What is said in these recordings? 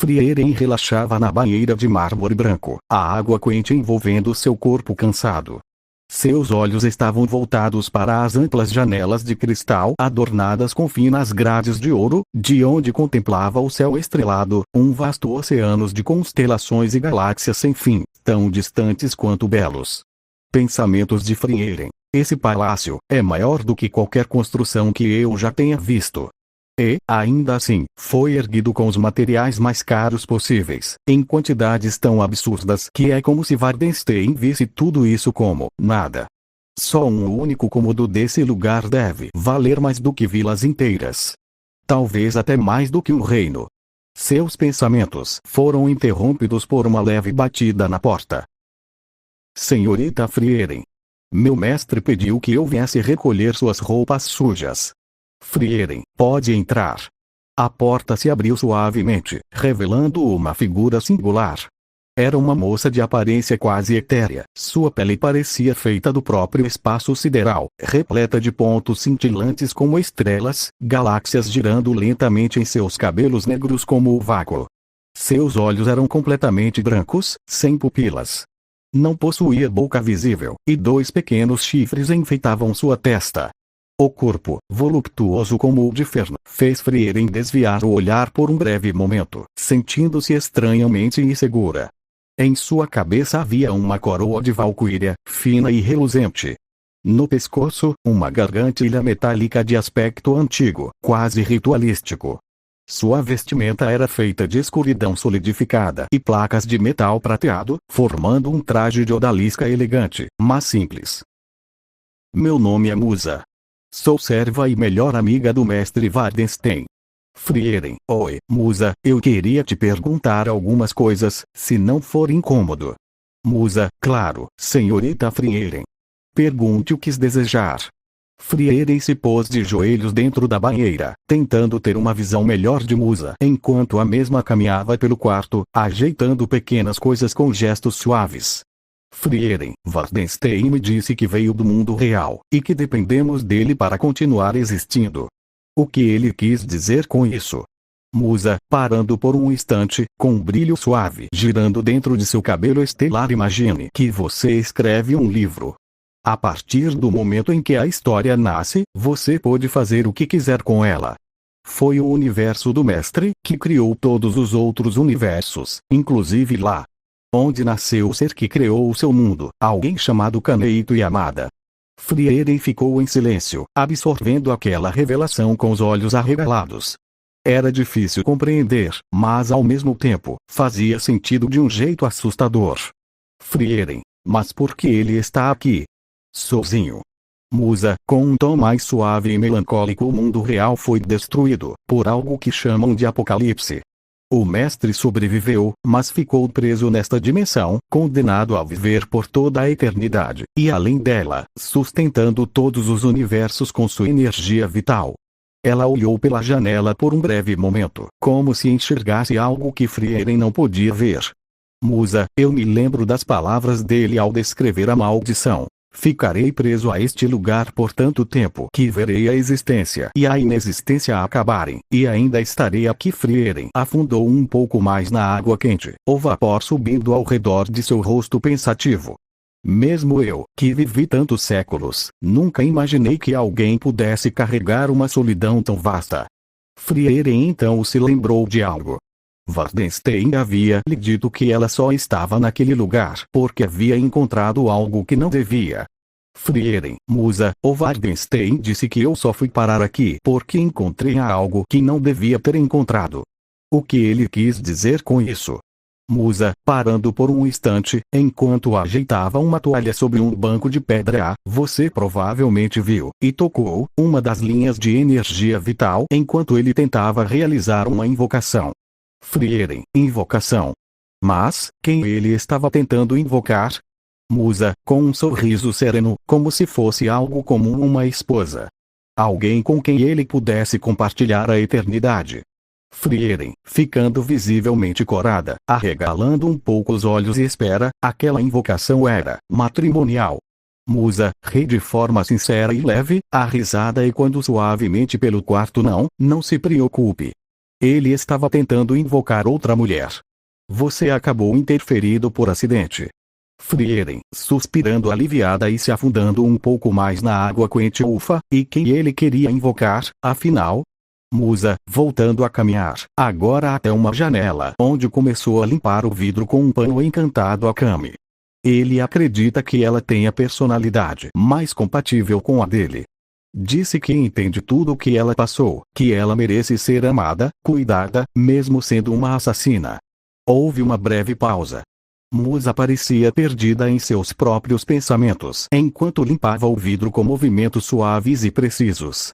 Frieren relaxava na banheira de mármore branco, a água quente envolvendo seu corpo cansado. Seus olhos estavam voltados para as amplas janelas de cristal adornadas com finas grades de ouro, de onde contemplava o céu estrelado, um vasto oceano de constelações e galáxias sem fim, tão distantes quanto belos. Pensamentos de Frieren. Esse palácio é maior do que qualquer construção que eu já tenha visto. E, ainda assim, foi erguido com os materiais mais caros possíveis, em quantidades tão absurdas que é como se Wardenstein visse tudo isso como nada. Só um único cômodo desse lugar deve valer mais do que vilas inteiras. Talvez até mais do que um reino. Seus pensamentos foram interrompidos por uma leve batida na porta. Senhorita Frieren. Meu mestre pediu que eu viesse recolher suas roupas sujas. Frieren, pode entrar. A porta se abriu suavemente, revelando uma figura singular. Era uma moça de aparência quase etérea. Sua pele parecia feita do próprio espaço sideral, repleta de pontos cintilantes como estrelas, galáxias girando lentamente em seus cabelos negros como o vácuo. Seus olhos eram completamente brancos, sem pupilas. Não possuía boca visível, e dois pequenos chifres enfeitavam sua testa. O corpo, voluptuoso como o de Fern, fez Frieren desviar o olhar por um breve momento, sentindo-se estranhamente insegura. Em sua cabeça havia uma coroa de valquíria, fina e reluzente. No pescoço, uma gargantilha metálica de aspecto antigo, quase ritualístico. Sua vestimenta era feita de escuridão solidificada e placas de metal prateado, formando um traje de odalisca elegante, mas simples. Meu nome é Musa. Sou serva e melhor amiga do mestre Wardenstein. Frieren. Oi, Musa, eu queria te perguntar algumas coisas, se não for incômodo. Musa, claro, senhorita Frieren. Pergunte o que desejar. Frieren se pôs de joelhos dentro da banheira, tentando ter uma visão melhor de Musa, enquanto a mesma caminhava pelo quarto, ajeitando pequenas coisas com gestos suaves. Frieren, Wardenstein me disse que veio do mundo real, e que dependemos dele para continuar existindo. O que ele quis dizer com isso? Musa, parando por um instante, com um brilho suave girando dentro de seu cabelo estelar, imagine que você escreve um livro. A partir do momento em que a história nasce, você pode fazer o que quiser com ela. Foi o universo do mestre que criou todos os outros universos, inclusive lá onde nasceu o ser que criou o seu mundo, alguém chamado Kaneito Yamada. Frieren ficou em silêncio, absorvendo aquela revelação com os olhos arregalados. Era difícil compreender, mas ao mesmo tempo, fazia sentido de um jeito assustador. Frieren, mas por que ele está aqui? Sozinho. Musa, com um tom mais suave e melancólico, o mundo real foi destruído, por algo que chamam de apocalipse. O mestre sobreviveu, mas ficou preso nesta dimensão, condenado a viver por toda a eternidade, e além dela, sustentando todos os universos com sua energia vital. Ela olhou pela janela por um breve momento, como se enxergasse algo que Frieren não podia ver. Musa, eu me lembro das palavras dele ao descrever a maldição. Ficarei preso a este lugar por tanto tempo que verei a existência e a inexistência acabarem, e ainda estarei aqui. Frieren afundou um pouco mais na água quente, o vapor subindo ao redor de seu rosto pensativo. Mesmo eu, que vivi tantos séculos, nunca imaginei que alguém pudesse carregar uma solidão tão vasta. Frieren então se lembrou de algo. Wardenstein havia lhe dito que ela só estava naquele lugar porque havia encontrado algo que não devia. Frieren, Musa, o Wardenstein disse que eu só fui parar aqui porque encontrei algo que não devia ter encontrado. O que ele quis dizer com isso? Musa, parando por um instante, enquanto ajeitava uma toalha sobre um banco de pedra, você provavelmente viu, e tocou, uma das linhas de energia vital enquanto ele tentava realizar uma invocação. Frieren, invocação. Mas, quem ele estava tentando invocar? Musa, com um sorriso sereno, como se fosse algo comum, uma esposa. Alguém com quem ele pudesse compartilhar a eternidade. Frieren, ficando visivelmente corada, arregalando um pouco os olhos e espera, aquela invocação era matrimonial. Musa, ri de forma sincera e leve, a risada ecoando suavemente pelo quarto. Não se preocupe. Ele estava tentando invocar outra mulher. Você acabou interferindo por acidente. Frieren, suspirando aliviada e se afundando um pouco mais na água quente. Ufa, e quem ele queria invocar, afinal? Musa, voltando a caminhar, agora até uma janela, onde começou a limpar o vidro com um pano encantado a Kami. Ele acredita que ela tenha personalidade mais compatível com a dele. Disse que entende tudo o que ela passou, que ela merece ser amada, cuidada, mesmo sendo uma assassina. Houve uma breve pausa. Musa parecia perdida em seus próprios pensamentos enquanto limpava o vidro com movimentos suaves e precisos.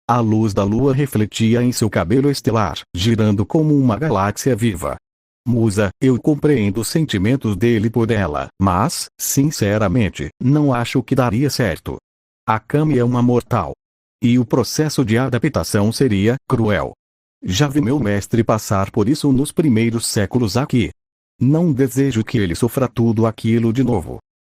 A luz da lua refletia em seu cabelo estelar, girando como uma galáxia viva. Musa, eu compreendo os sentimentos dele por ela, mas, sinceramente, não acho que daria certo. A Kami é uma mortal. E o processo de adaptação seria cruel. Já vi meu mestre passar por isso nos primeiros séculos aqui. Não desejo que ele sofra tudo aquilo de novo.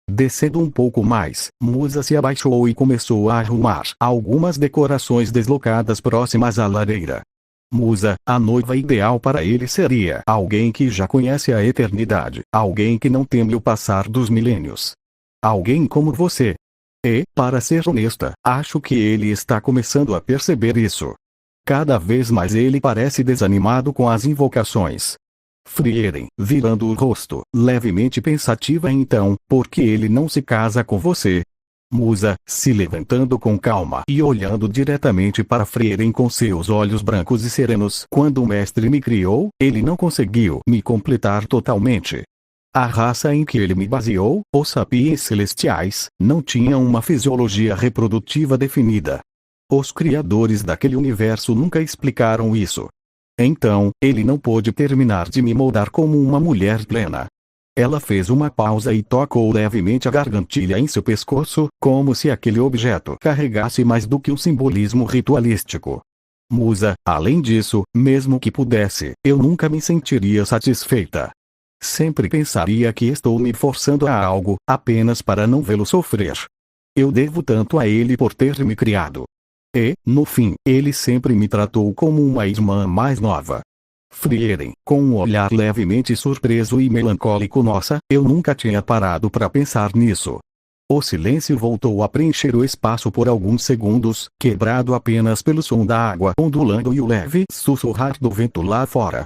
Descendo um pouco mais, Musa se abaixou e começou a arrumar algumas decorações deslocadas próximas à lareira. Musa, a noiva ideal para ele seria alguém que já conhece a eternidade, alguém que não teme o passar dos milênios. Alguém como você. E, para ser honesta, acho que ele está começando a perceber isso. Cada vez mais ele parece desanimado com as invocações. Frieren, virando o rosto, levemente pensativa. Então, por que ele não se casa com você? Musa, se levantando com calma e olhando diretamente para Frieren com seus olhos brancos e serenos. Quando o mestre me criou, ele não conseguiu me completar totalmente. A raça em que ele me baseou, os sapiens celestiais, não tinha uma fisiologia reprodutiva definida. Os criadores daquele universo nunca explicaram isso. Então, ele não pôde terminar de me moldar como uma mulher plena. Ela fez uma pausa e tocou levemente a gargantilha em seu pescoço, como se aquele objeto carregasse mais do que um simbolismo ritualístico. Musa, além disso, mesmo que pudesse, eu nunca me sentiria satisfeita. Sempre pensaria que estou me forçando a algo, apenas para não vê-lo sofrer. Eu devo tanto a ele por ter me criado. E, no fim, ele sempre me tratou como uma irmã mais nova. Frieren, com um olhar levemente surpreso e melancólico. Nossa, eu nunca tinha parado para pensar nisso. O silêncio voltou a preencher o espaço por alguns segundos, quebrado apenas pelo som da água ondulando e o leve sussurrar do vento lá fora.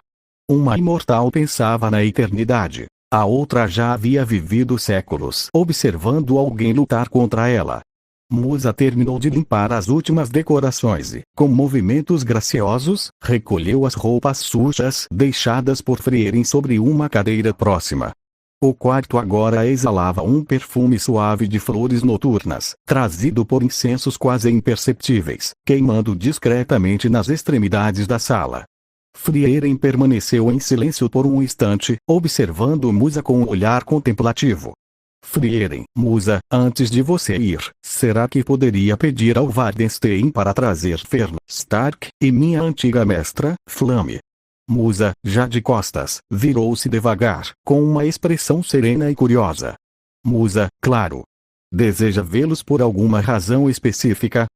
Uma imortal pensava na eternidade. A outra já havia vivido séculos observando alguém lutar contra ela. Musa terminou de limpar as últimas decorações e, com movimentos graciosos, recolheu as roupas sujas deixadas por Frieren sobre uma cadeira próxima. O quarto agora exalava um perfume suave de flores noturnas, trazido por incensos quase imperceptíveis, queimando discretamente nas extremidades da sala. Frieren permaneceu em silêncio por um instante, observando Musa com um olhar contemplativo. Frieren, Musa, antes de você ir, será que poderia pedir ao Wardenstein para trazer Fern Stark e minha antiga mestra, Flamme? Musa, já de costas, virou-se devagar, com uma expressão serena e curiosa. Musa, claro. Deseja vê-los por alguma razão específica?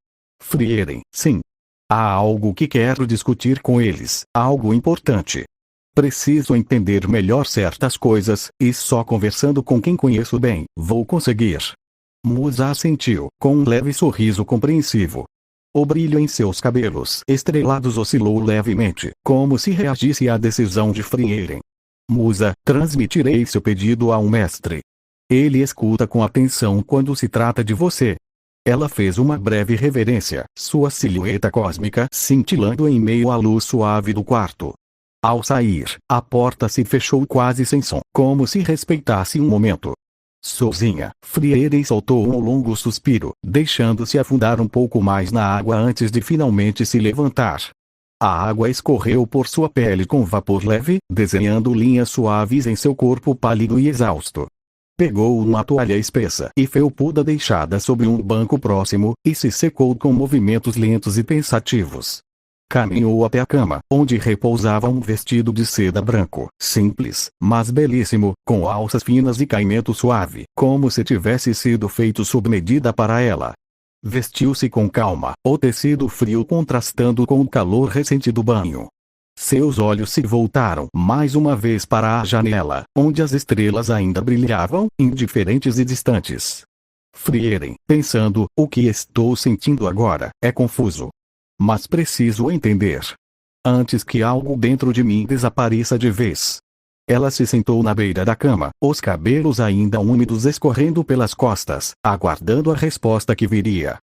Frieren, sim. Há algo que quero discutir com eles, algo importante. Preciso entender melhor certas coisas, e só conversando com quem conheço bem, vou conseguir. Musa assentiu, com um leve sorriso compreensivo. O brilho em seus cabelos estrelados oscilou levemente, como se reagisse à decisão de Frieren. Musa, transmitirei seu pedido ao mestre. Ele escuta com atenção quando se trata de você. Ela fez uma breve reverência, sua silhueta cósmica cintilando em meio à luz suave do quarto. Ao sair, a porta se fechou quase sem som, como se respeitasse um momento. Sozinha, Frieren soltou um longo suspiro, deixando-se afundar um pouco mais na água antes de finalmente se levantar. A água escorreu por sua pele com vapor leve, desenhando linhas suaves em seu corpo pálido e exausto. Pegou uma toalha espessa e felpuda deixada sobre um banco próximo, e se secou com movimentos lentos e pensativos. Caminhou até a cama, onde repousava um vestido de seda branco, simples, mas belíssimo, com alças finas e caimento suave, como se tivesse sido feito sob medida para ela. Vestiu-se com calma, o tecido frio contrastando com o calor recente do banho. Seus olhos se voltaram mais uma vez para a janela, onde as estrelas ainda brilhavam, indiferentes e distantes. Frieren, pensando, o que estou sentindo agora é confuso. Mas preciso entender. Antes que algo dentro de mim desapareça de vez. Ela se sentou na beira da cama, os cabelos ainda úmidos escorrendo pelas costas, aguardando a resposta que viria.